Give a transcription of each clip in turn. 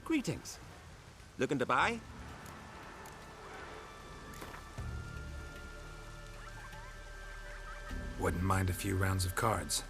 Greetings. Looking to buy? Wouldn't mind a few rounds of cards.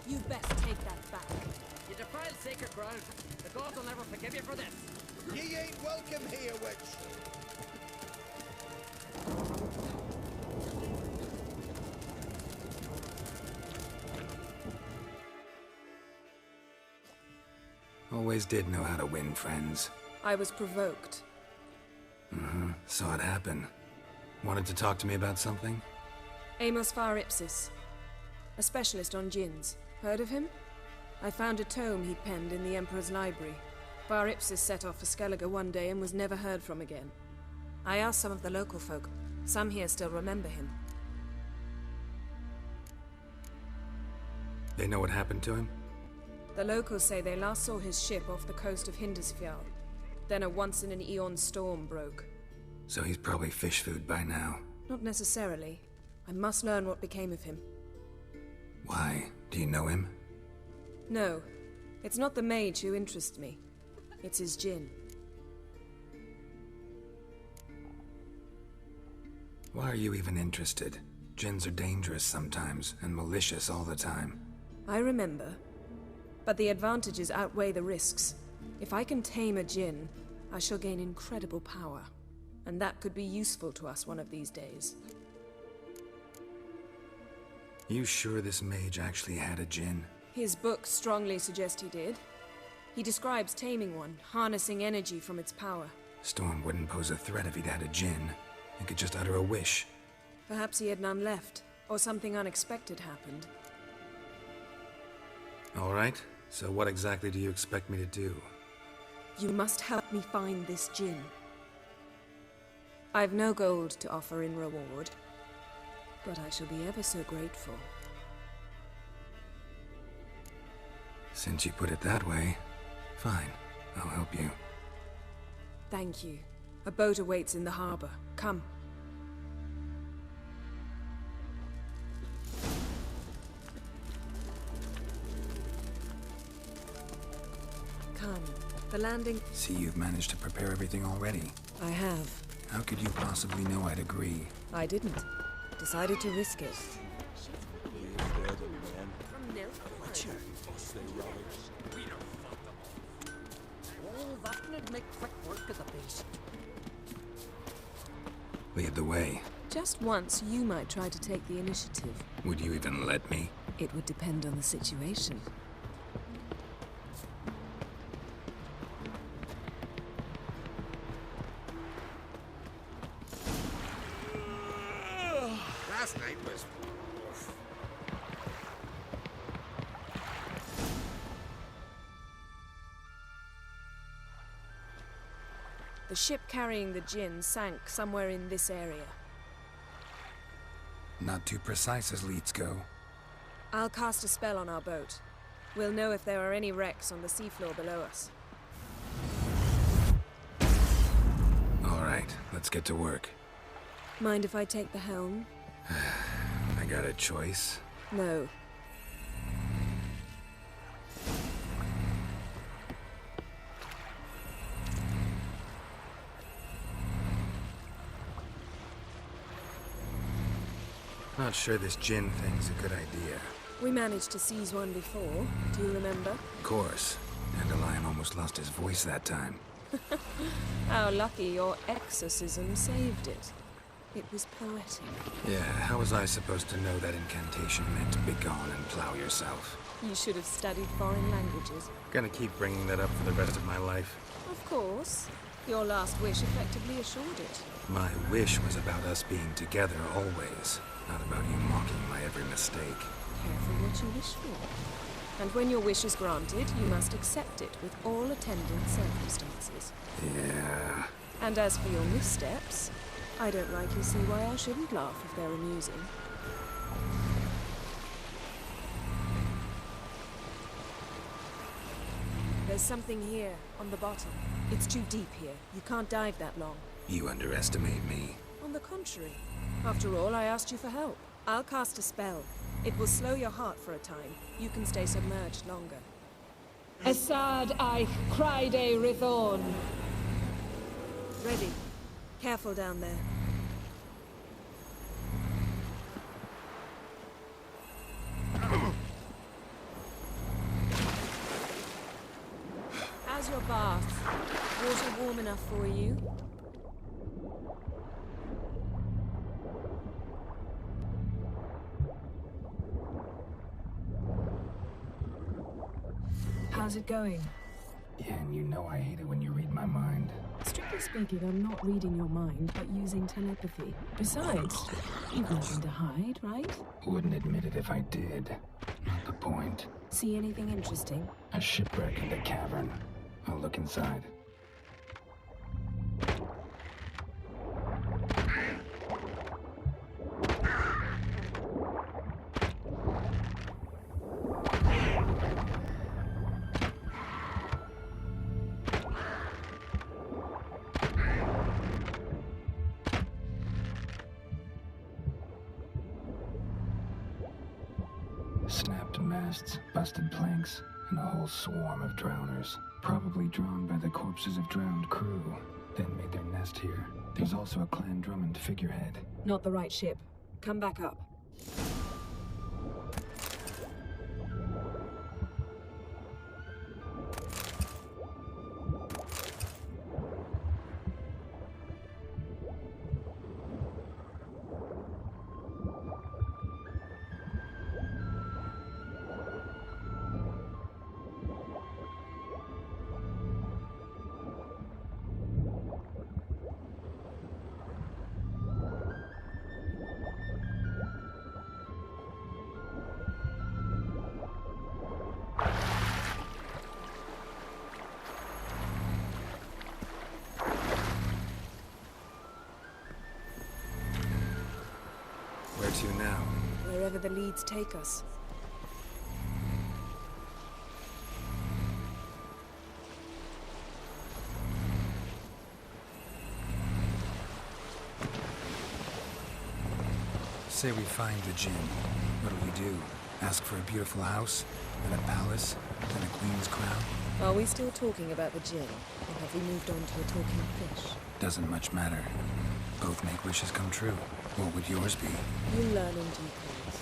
You best take that back. You defiled sacred ground. The gods will never forgive you for this. Ye ain't welcome here, witch. Always did know how to win friends. I was provoked. Saw it happen. Wanted to talk to me about something? Amos Var Ipsis, a specialist on djinns. Heard of him? I found a tome he'd penned in the Emperor's library. Var Ipsis set off for Skellige one day and was never heard from again. I asked some of the local folk. Some here still remember him. They know what happened to him? The locals say they last saw his ship off the coast of Hindisfjall. Then a once-in-an-eon storm broke. So he's probably fish food by now. Not necessarily. I must learn what became of him. Why? Do you know him? No. It's not the mage who interests me. It's his djinn. Why are you even interested? Djinns are dangerous sometimes, and malicious all the time. I remember. But the advantages outweigh the risks. If I can tame a djinn, I shall gain incredible power. And that could be useful to us one of these days. You sure this mage actually had a djinn? His books strongly suggest he did. He describes taming one, harnessing energy from its power. Storm wouldn't pose a threat if he'd had a djinn. He could just utter a wish. Perhaps he had none left, or something unexpected happened. All right, so what exactly do you expect me to do? You must help me find this djinn. I've no gold to offer in reward, but I shall be ever so grateful. Since you put it that way, fine, I'll help you. Thank you. A boat awaits in the harbor. Come. Come. The landing... See, you've managed to prepare everything already. I have. How could you possibly know I'd agree? I didn't. Decided to risk it. Oh, that would make quick work of the beast. Lead the way. Just once, you might try to take the initiative. Would you even let me? It would depend on the situation. Last night was... The ship carrying the djinn sank somewhere in this area. Not too precise as leads go. I'll cast a spell on our boat. We'll know if there are any wrecks on the seafloor below us. All right, let's get to work. Mind if I take the helm? I got a choice. No. Not sure this djinn thing's a good idea. We managed to seize one before. Do you remember? Of course. Dandelion almost lost his voice that time. How lucky your exorcism saved it. It was poetic. Yeah, how was I supposed to know that incantation meant to begone and plow yourself? You should have studied foreign languages. Gonna keep bringing that up for the rest of my life. Of course. Your last wish effectively assured it. My wish was about us being together always, not about you mocking my every mistake. Careful what you wish for. And when your wish is granted, you must accept it with all attendant circumstances. Yeah. And as for your missteps, I don't rightly see why I shouldn't laugh if they're amusing. There's something here, on the bottom. It's too deep here. You can't dive that long. You underestimate me. On the contrary. After all, I asked you for help. I'll cast a spell. It will slow your heart for a time. You can stay submerged longer. Assad Eich Criede Rithorn. Ready. Careful down there. How's your bath? Water warm enough for you? How's it going? Yeah, and you know I hate it when you read my mind. Strictly speaking, I'm not reading your mind, but using telepathy. Besides, you've nothing to hide, right? Wouldn't admit it if I did. Not the point. See anything interesting? A shipwreck in the cavern. I'll look inside. Snapped masts, busted planks, and a whole swarm of drowners. Probably drawn by the corpses of drowned crew, then made their nest here. There's also a Clan Drummond figurehead. Not the right ship. Come back up. Where to now? Wherever the leads take us. Say we find the Jinn. What do? Ask for a beautiful house, then a palace, then a queen's crown? Are we still talking about the Jinn? Or have we moved on to a talking fish? Doesn't much matter. Both make wishes come true. What would yours be? You learn in due course.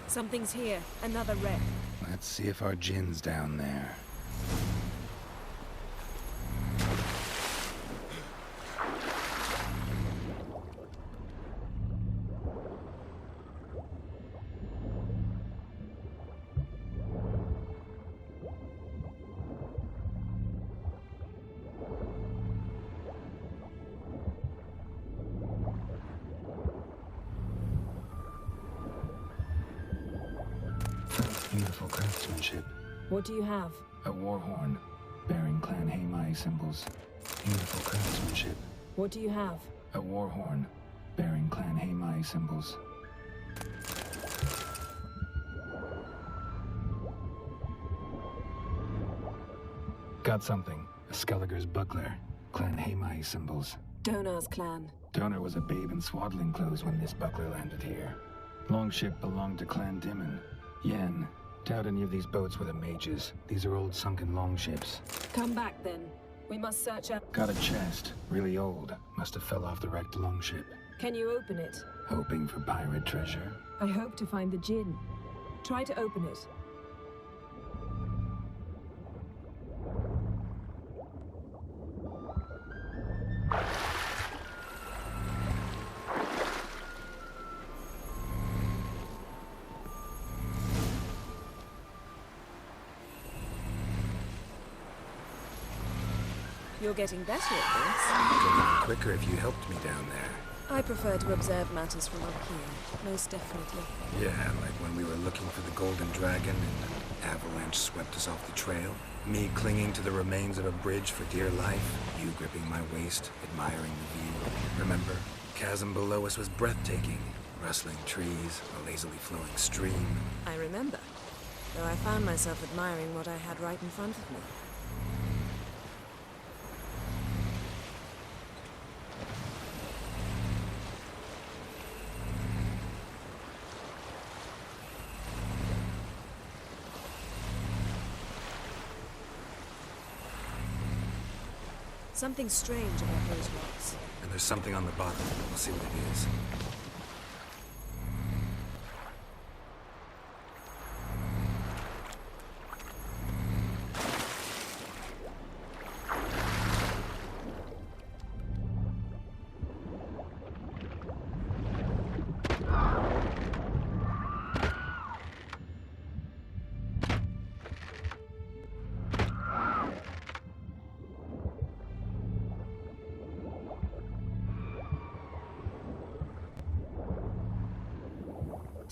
Something's here. Another wreck. Let's see if our Jinn's down there. Beautiful craftsmanship. What do you have? A war horn, bearing Clan Haimai symbols. Beautiful craftsmanship. What do you have? A war horn, bearing Clan Haimai symbols. Got something. A Skelliger's buckler. Clan Haimai symbols. Donar's clan. Donar was a babe in swaddling clothes when this buckler landed here. Longship belonged to Clan Dimon. Yen. Doubt any of these boats were the mages. These are old sunken longships. Come back then. We must search up. Got a chest. Really old. Must have fell off the wrecked longship. Can you open it? Hoping for pirate treasure. I hope to find the Jinn. Try to open it. You're getting better at this. Getting quicker if you helped me down there. I prefer to observe matters from up here, most definitely. Yeah, like when we were looking for the Golden Dragon and an avalanche swept us off the trail. Me clinging to the remains of a bridge for dear life. You gripping my waist, admiring the view. Remember? Chasm below us was breathtaking. Rustling trees, a lazily flowing stream. I remember, though I found myself admiring what I had right in front of me. Something strange about those rocks. And there's something on the bottom. We'll see what it is.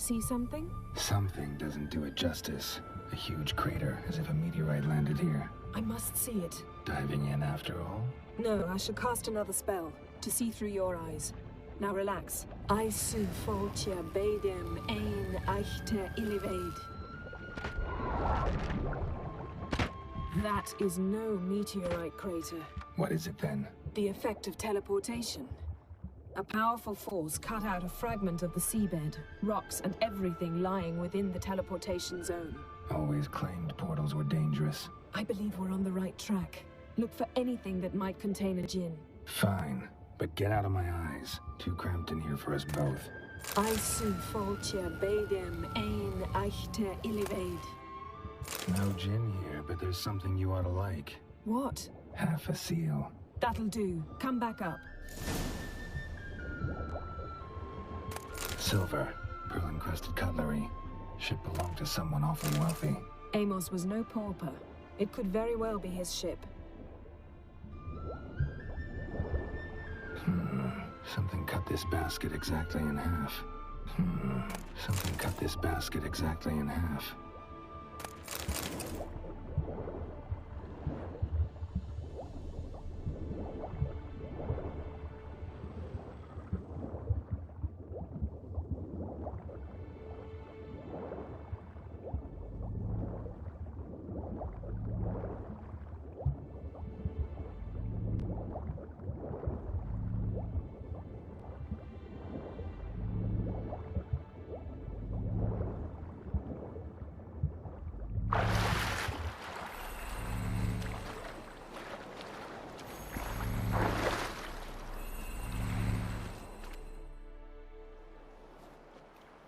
see something? Something doesn't do it justice. A huge crater, as if a meteorite landed here. I must see it. Diving in after all? No, I should cast another spell, to see through your eyes. Now relax. I su foltia bedem ein eichte illivaid. That is no meteorite crater. What is it then? The effect of teleportation. A powerful force cut out a fragment of the seabed, rocks and everything lying within the teleportation zone. Always claimed portals were dangerous. I believe we're on the right track. Look for anything that might contain a djinn. Fine, but get out of my eyes. Too cramped in here for us both. I su foltia bedem ein eichte illivaid. No gin here, but there's something you ought to like. What? Half a seal. That'll do. Come back up. Silver, pearl-encrusted cutlery. Ship belonged to someone awfully wealthy. Amos was no pauper. It could very well be his ship. Something cut this basket exactly in half. Something cut this basket exactly in half.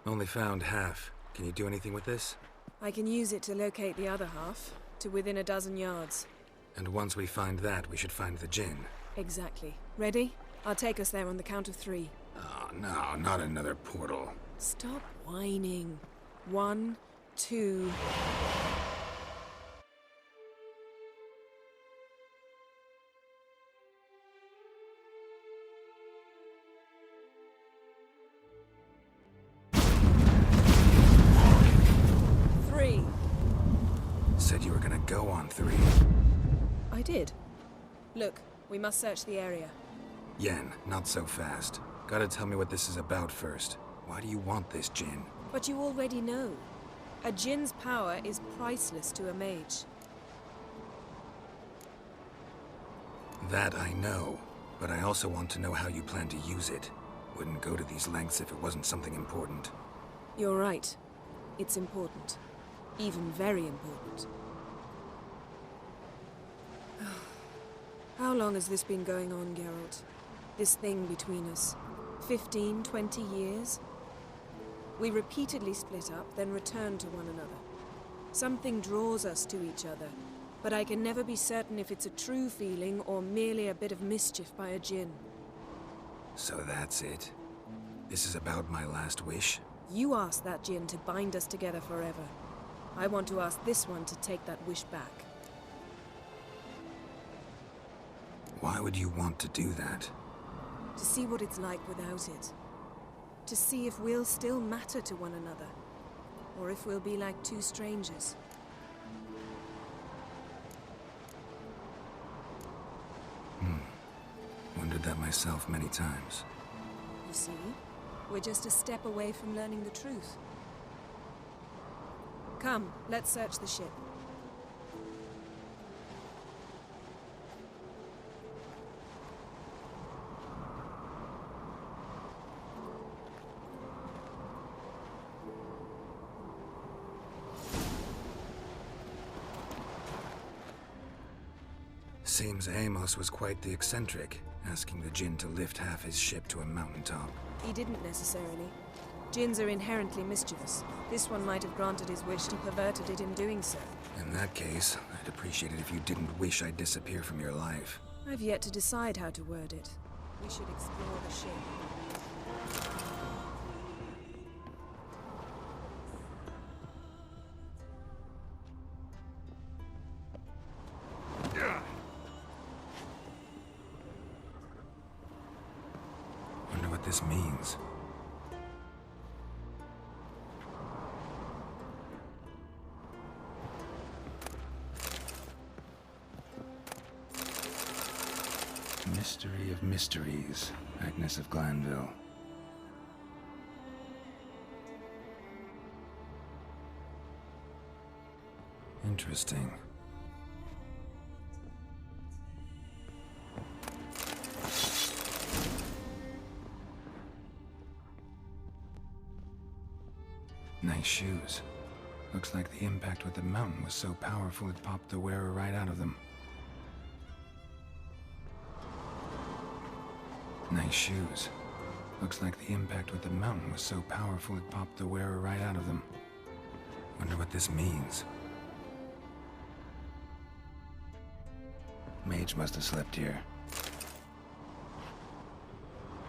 Only found half. Can you do anything with this? I can use it to locate the other half, to within a dozen yards. And once we find that, we should find the gin. Exactly. Ready? I'll take us there on the count of 3. Oh, no, not another portal. Stop whining. 1, 2... Said you were gonna go on 3. I did. Look, we must search the area. Yen, not so fast. Gotta tell me what this is about first. Why do you want this gin? But you already know. A djinn's power is priceless to a mage. That I know, but I also want to know how you plan to use it. Wouldn't go to these lengths if it wasn't something important. You're right. It's important. Even very important. How long has this been going on, Geralt? This thing between us? 15, 20 years? We repeatedly split up, then returned to one another. Something draws us to each other, but I can never be certain if it's a true feeling or merely a bit of mischief by a djinn. So that's it? This is about my last wish? You asked that djinn to bind us together forever. I want to ask this one to take that wish back. Why would you want to do that? To see what it's like without it. To see if we'll still matter to one another. Or if we'll be like two strangers. Wondered that myself many times. You see? We're just a step away from learning the truth. Come, let's search the ship. Seems Amos was quite the eccentric, asking the djinn to lift half his ship to a mountaintop. He didn't necessarily. Djinns are inherently mischievous. This one might have granted his wish and perverted it in doing so. In that case, I'd appreciate it if you didn't wish I'd disappear from your life. I've yet to decide how to word it. We should explore the ship. Wonder what this means. Mystery of mysteries, Agnes of Glanville. Interesting. Nice shoes. Looks like the impact with the mountain was so powerful it popped the wearer right out of them. Nice shoes. Looks like the impact with the mountain was so powerful it popped the wearer right out of them. Wonder what this means. Mage must have slept here.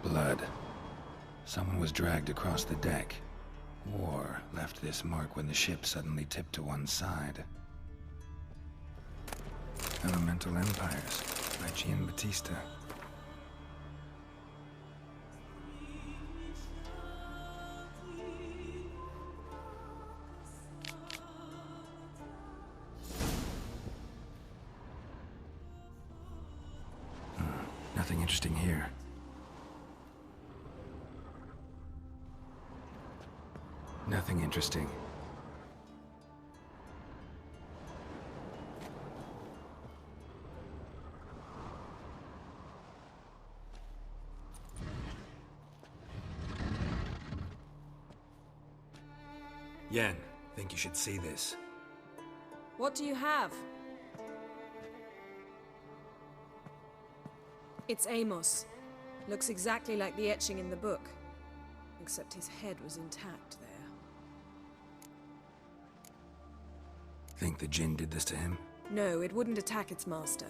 Blood. Someone was dragged across the deck. War left this mark when the ship suddenly tipped to one side. Elemental Empires by Giambattista. Nothing interesting here. Nothing interesting. Yen, think you should see this. What do you have? It's Amos. Looks exactly like the etching in the book. Except his head was intact there. Think the Jinn did this to him? No, it wouldn't attack its master.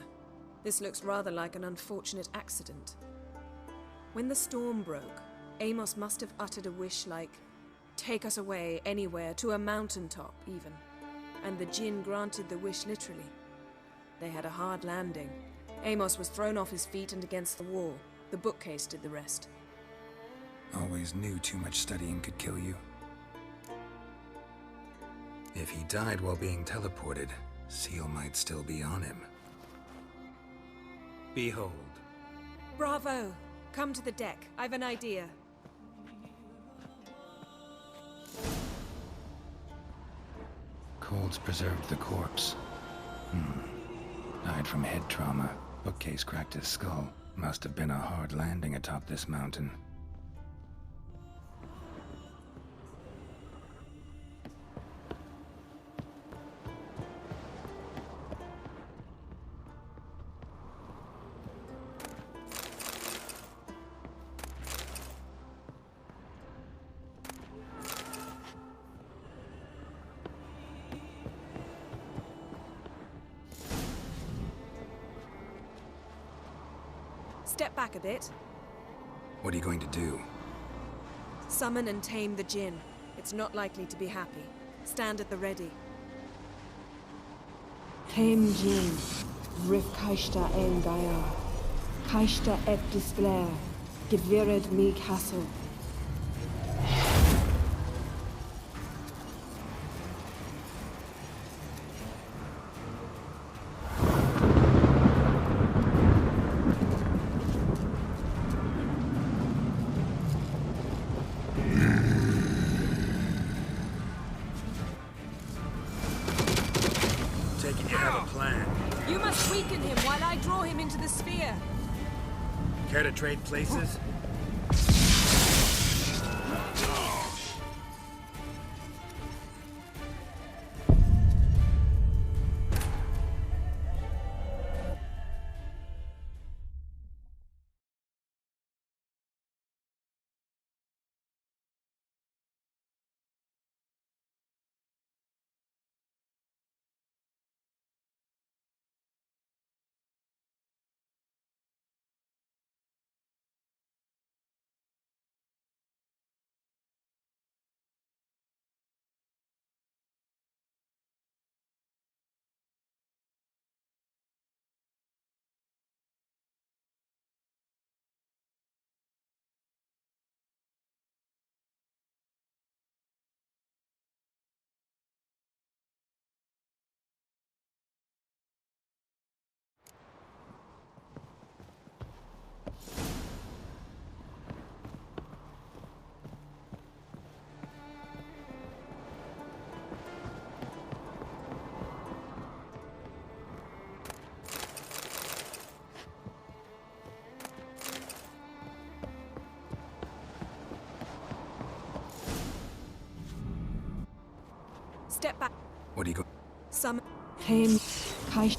This looks rather like an unfortunate accident. When the storm broke, Amos must have uttered a wish like, "Take us away, anywhere, to a mountaintop, even." And the Jinn granted the wish literally. They had a hard landing. Amos was thrown off his feet and against the wall. The bookcase did the rest. Always knew too much studying could kill you. If he died while being teleported, Seal might still be on him. Behold. Bravo! Come to the deck. I've an idea. Colds preserved the corpse. Died from head trauma. Bookcase cracked his skull. Must have been a hard landing atop this mountain. Step back a bit. What are you going to do? Summon and tame the Jinn. It's not likely to be happy. Stand at the ready. Tame Jin, Rif Kaishta en Gaia, Kaishta et Displer, Gevired mi Castle. Take it you have a plan. You must weaken him while I draw him into the sphere. Care to trade places? Step back. What are you going? Summon. Hem Kaish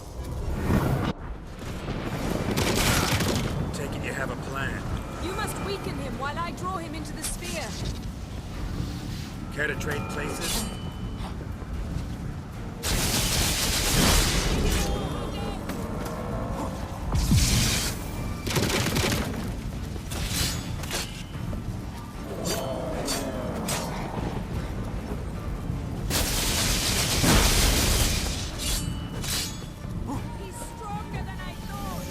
Take it you have a plan. You must weaken him while I draw him into the sphere. Care to trade places? He's stronger than I thought.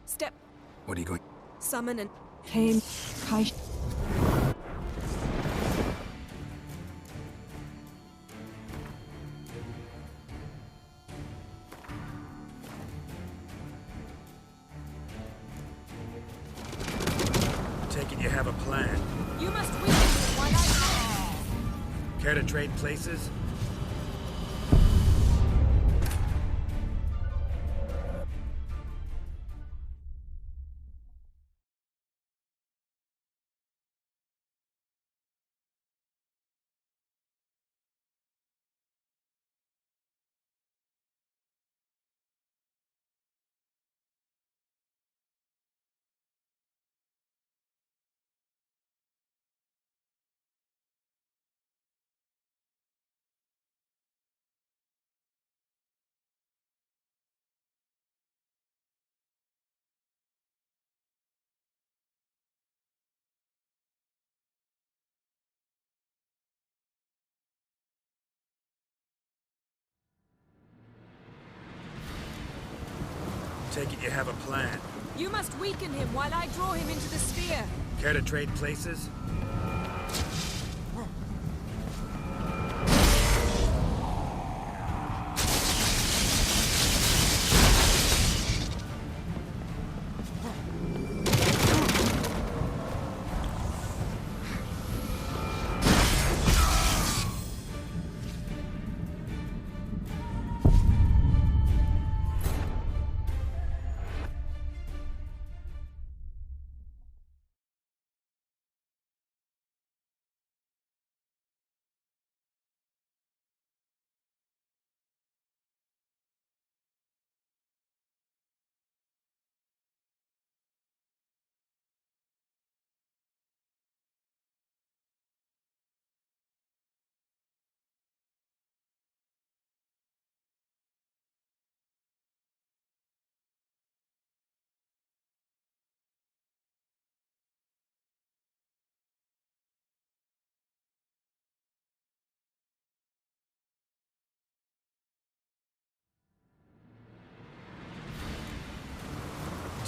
Step. What are you going? Summon and. Hem Kaish Take it you have a plan. You must weaken him while I. Care to trade places? Take it you have a plan. You must weaken him while I draw him into the sphere. Care to trade places?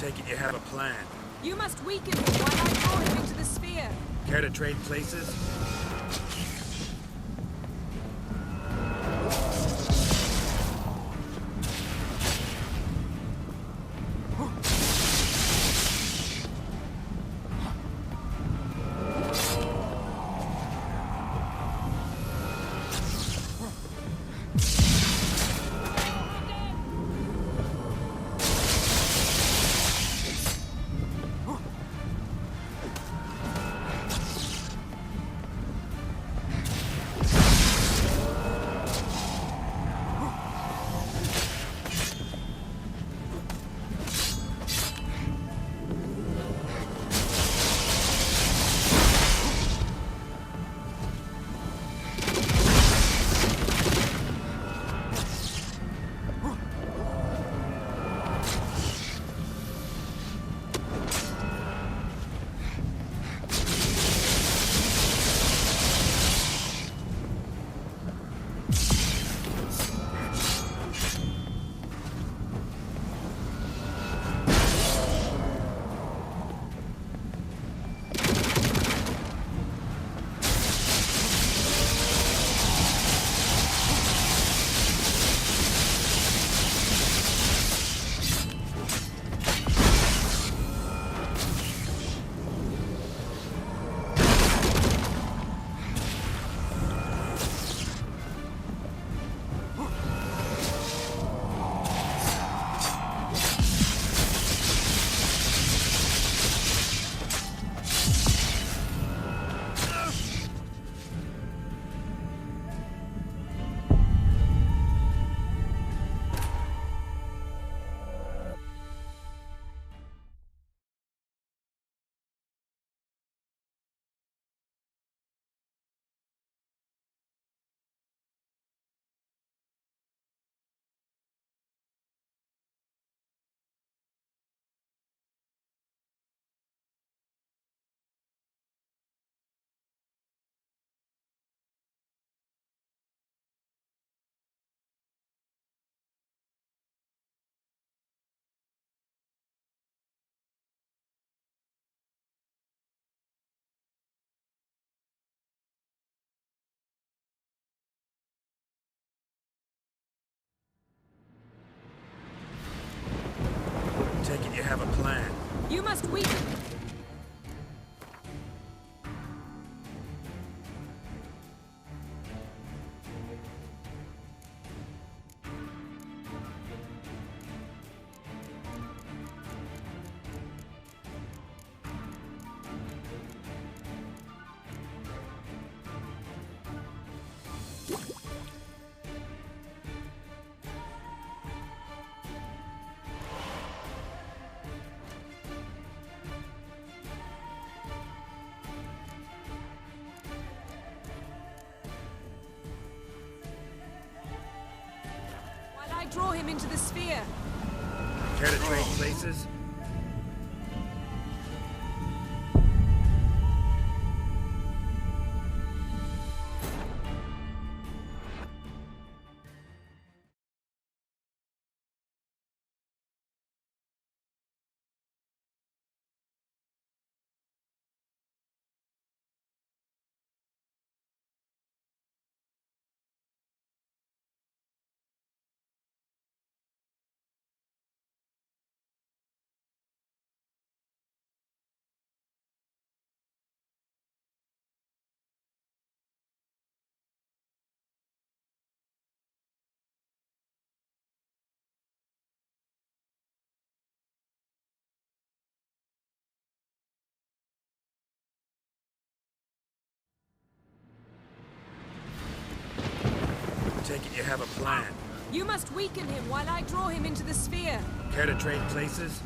Take it you have a plan. You must weaken him while I draw him into the sphere. Care to trade places? you have a plan. You must weaken. I draw him into the sphere. Care to trade places? Take it you have a plan. You must weaken him while I draw him into the sphere. Care to trade places?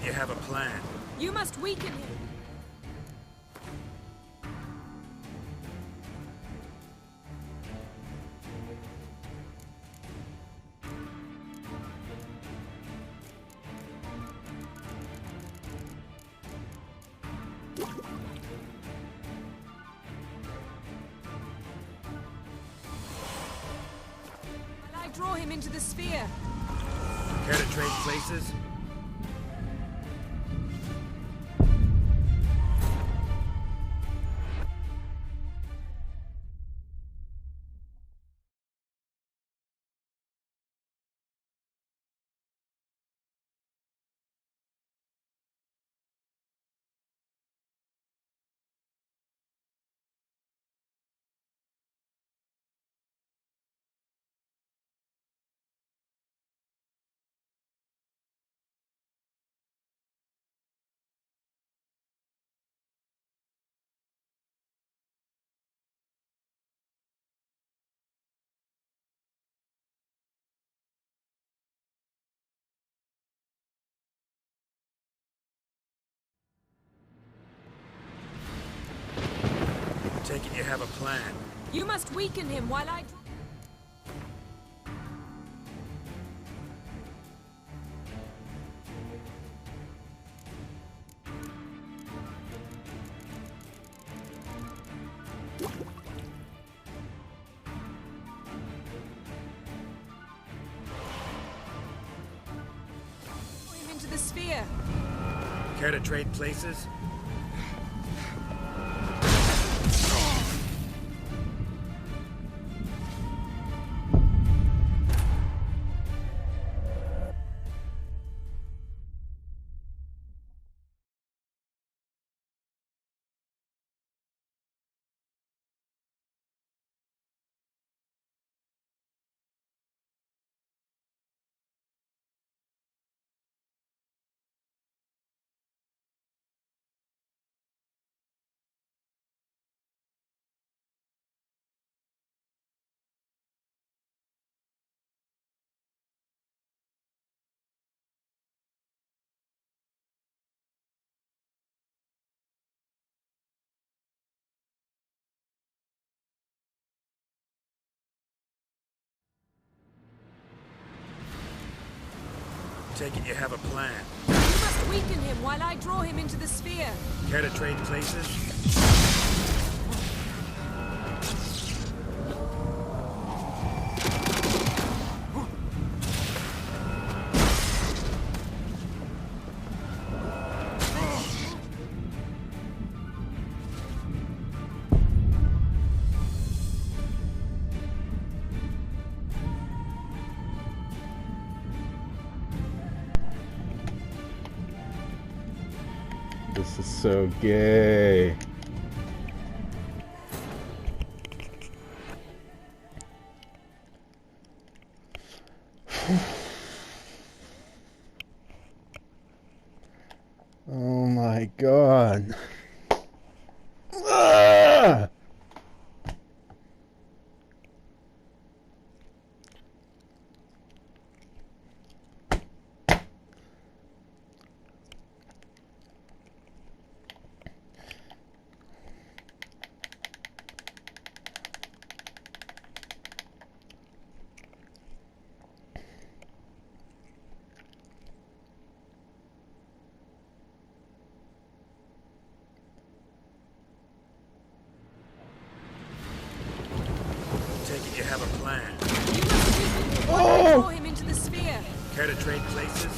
it you have a plan. You must weaken him. I draw him into the sphere. Care to trade places? Take it you have a plan. You must weaken him while I draw. Him into the sphere. Care to trade places? Take it you have a plan. You must weaken him while I draw him into the sphere. Care to trade places? This is so gay. Oh my god. Ah! Take it you have a plan. You must weaken him while I draw him into the sphere. Care to trade places?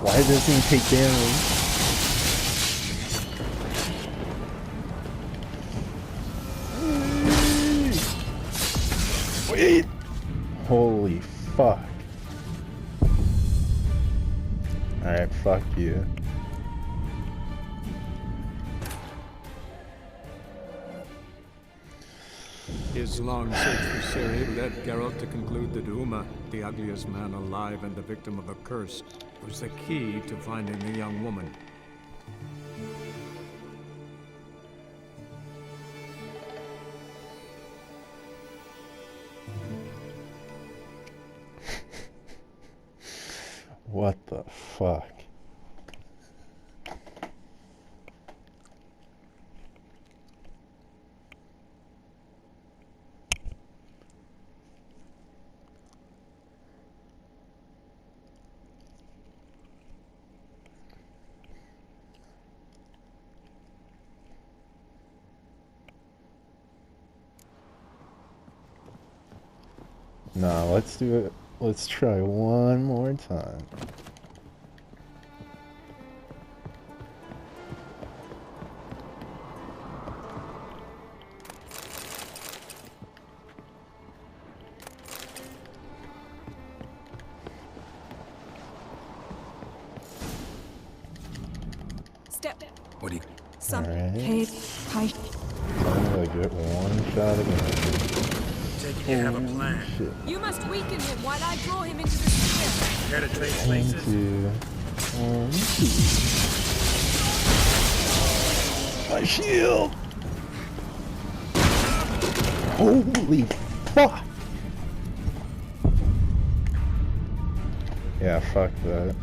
Why doesn't he take damage? Wait! Holy fuck. Alright, fuck you. His long search for Ciri led Geralt to conclude that Uma, the ugliest man alive and the victim of a curse, was the key to finding the young woman. What the fuck? Nah, let's do it. Let's try one more time. Step. What do you... Some. Alright. I'm gonna get one shot again. Take it you have a plan. Shit. You must weaken him while I draw him into the sphere. Care to trade 1, places? 2, 1, 2. My shield! Holy fuck! Yeah, fuck that.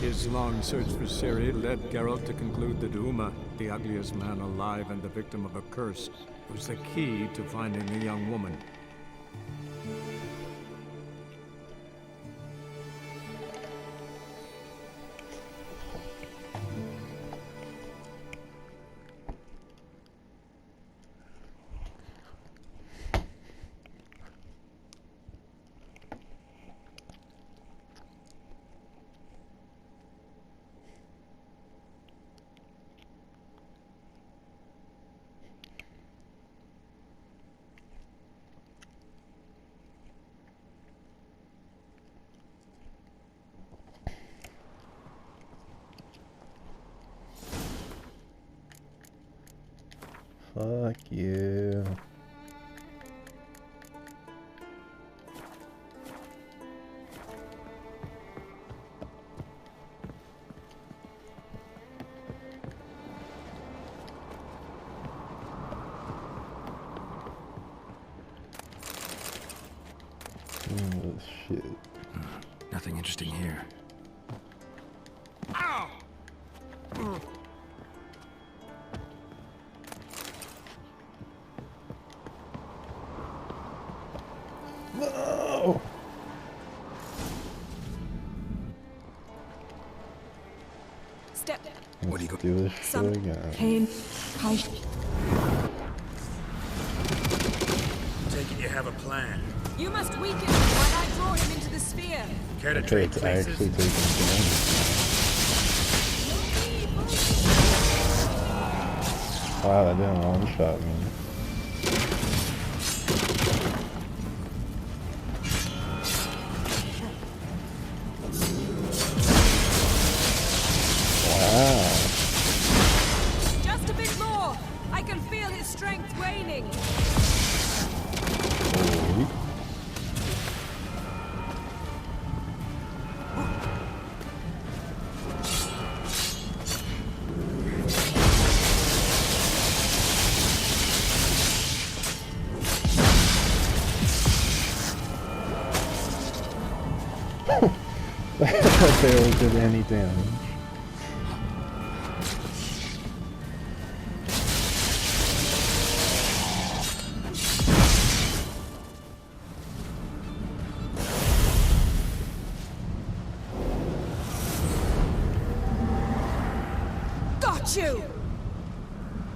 His long search for Ciri led Geralt to conclude that Uma, the ugliest man alive and the victim of a curse, was the key to finding the young woman. Fuck you. Oh shit. Nothing interesting here. No! Step. What do you Let's go- do this shit Some- again. Take it you have a plan. You must weaken him while I draw him into the sphere. Care to Okay, trade it's places? actually taking damage. Wow, that didn't one-shot me. Wow. Just a bit more. I can feel his strength waning. Holy. That barely did any damage. Got you!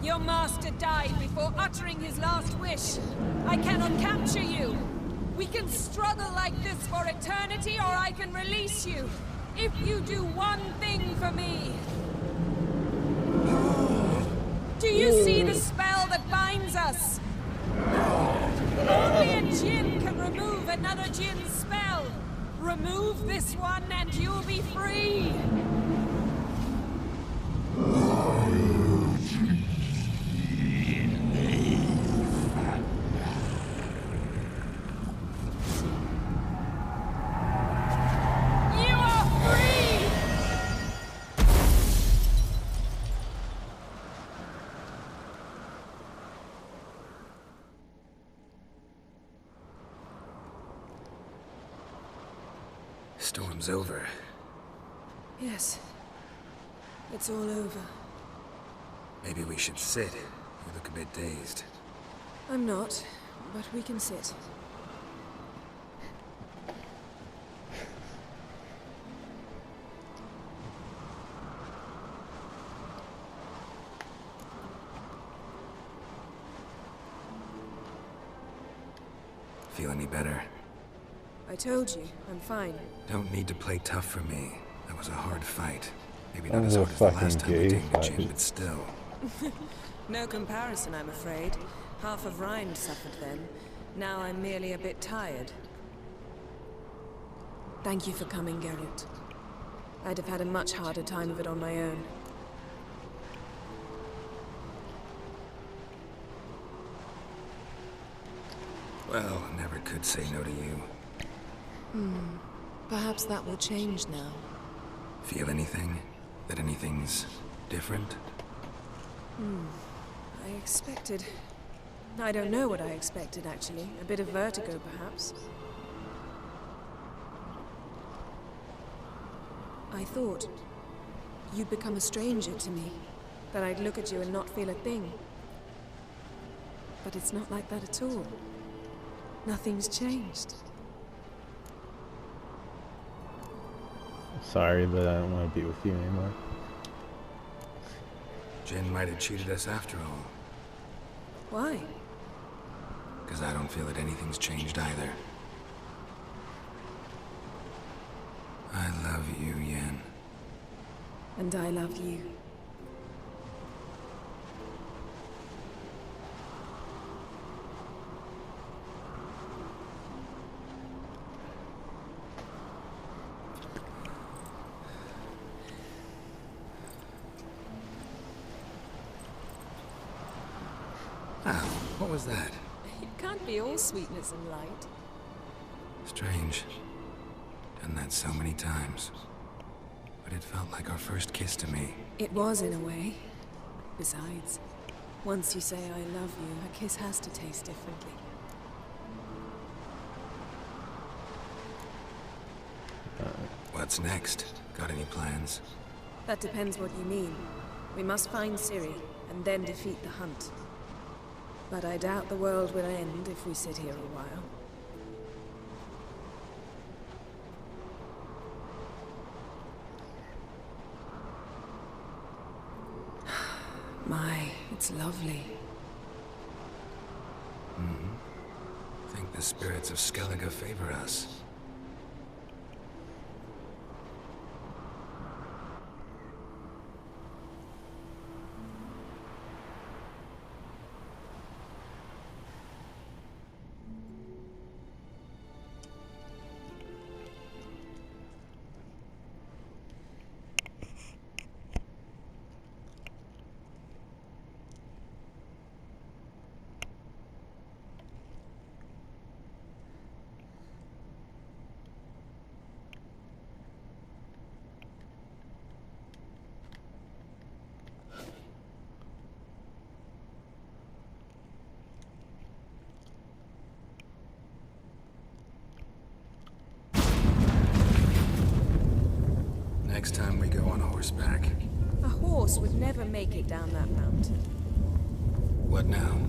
Your master died before uttering his last wish. I cannot capture you. We can struggle like this for eternity, or I can release you. If you do one thing for me. Do you see the spell that binds us? Only a djinn can remove another djinn's spell. Remove this one and you'll be free. You are free! storm's over. Yes. It's all over. Maybe we should sit. You look a bit dazed. I'm not, but we can sit. Feel any better? I told you, I'm fine. Don't need to play tough for me. That was a hard fight. Maybe That not as was a hard as the last fucking time we gay tamed the gym, fight. but still. No comparison, I'm afraid. Half of Rhind suffered then. Now I'm merely a bit tired. Thank you for coming, Geralt. I'd have had a much harder time of it on my own. Well, never could say no to you. Perhaps that will change now. Feel anything? That anything's different? I expected... I don't know what I expected, actually. A bit of vertigo, perhaps. I thought you'd become a stranger to me. That I'd look at you and not feel a thing. But it's not like that at all. Nothing's changed. Sorry, but I don't want to be with you anymore. Jin might have cheated us after all. Why? Because I don't feel that anything's changed either. I love you, Yen. And I love you. Ah, what was that? It can't be all sweetness and light. Strange. Done that so many times. But it felt like our first kiss to me. It was, in a way. Besides, once you say I love you, a kiss has to taste differently. What's next? Got any plans? That depends what you mean. We must find Ciri, and then defeat the hunt. But I doubt the world will end if we sit here a while. My, it's lovely. Think the spirits of Skellige favor us. Next time we go on horseback. A horse would never make it down that mountain. What now?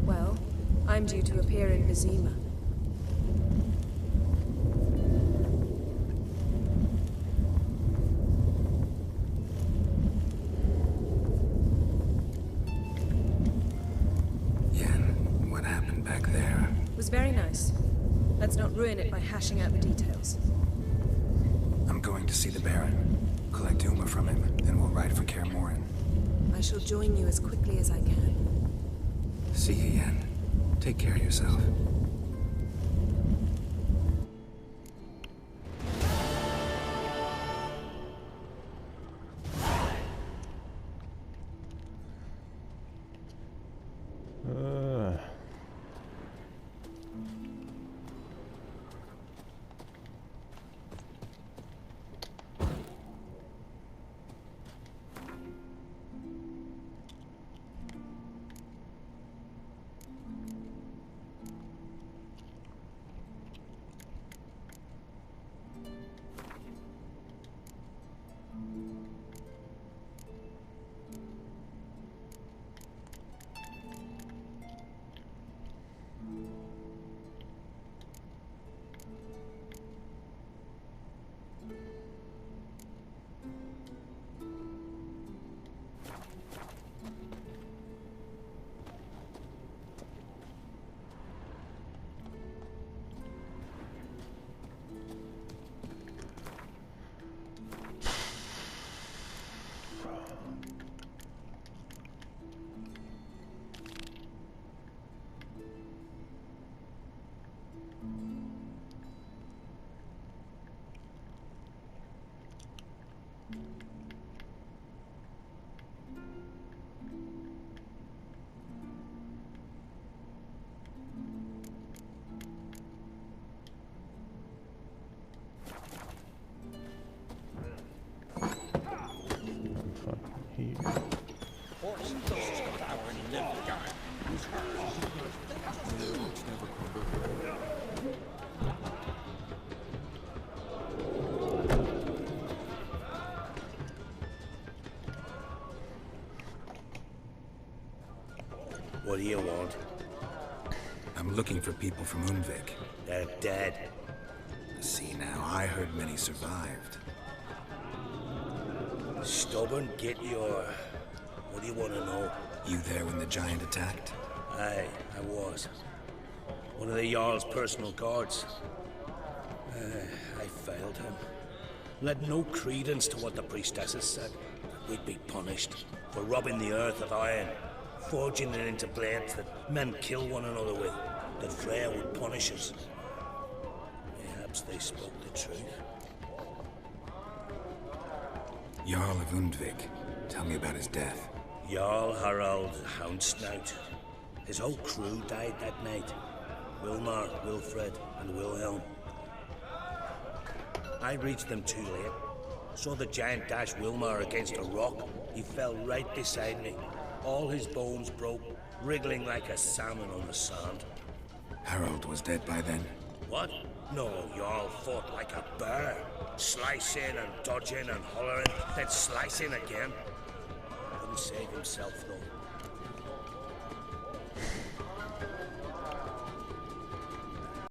Well, I'm due to appear in Vizima. Yen, what happened back there? It was very nice. Let's not ruin it by hashing out the details. I'm going to see the Baron. Collect Uma from him, then we'll ride for Kaer Morhen. I shall join you as quickly as I can. See you, Yen. Take care of yourself. What do you want? I'm looking for people from Undvik. They're dead. See now, I heard many survived. Stubborn, get your... What do you want to know? You there when the giant attacked? Aye, I was. One of the Jarl's personal guards. I failed him. Led no credence to what the priestesses said. We'd be punished for robbing the earth of iron, forging it into blades that men kill one another with, that Freya would punish us. Perhaps they spoke the truth. Jarl of Undvik. Tell me about his death. Jarl Harald Houndsnout. His whole crew died that night. Wilmar, Wilfred, and Wilhelm. I reached them too late. Saw the giant dash Wilmar against a rock. He fell right beside me. All his bones broke, wriggling like a salmon on the sand. Harold was dead by then? What? No, Jarl fought like a bear. Slicing and dodging and hollering, then slicing again. Couldn't save himself, though.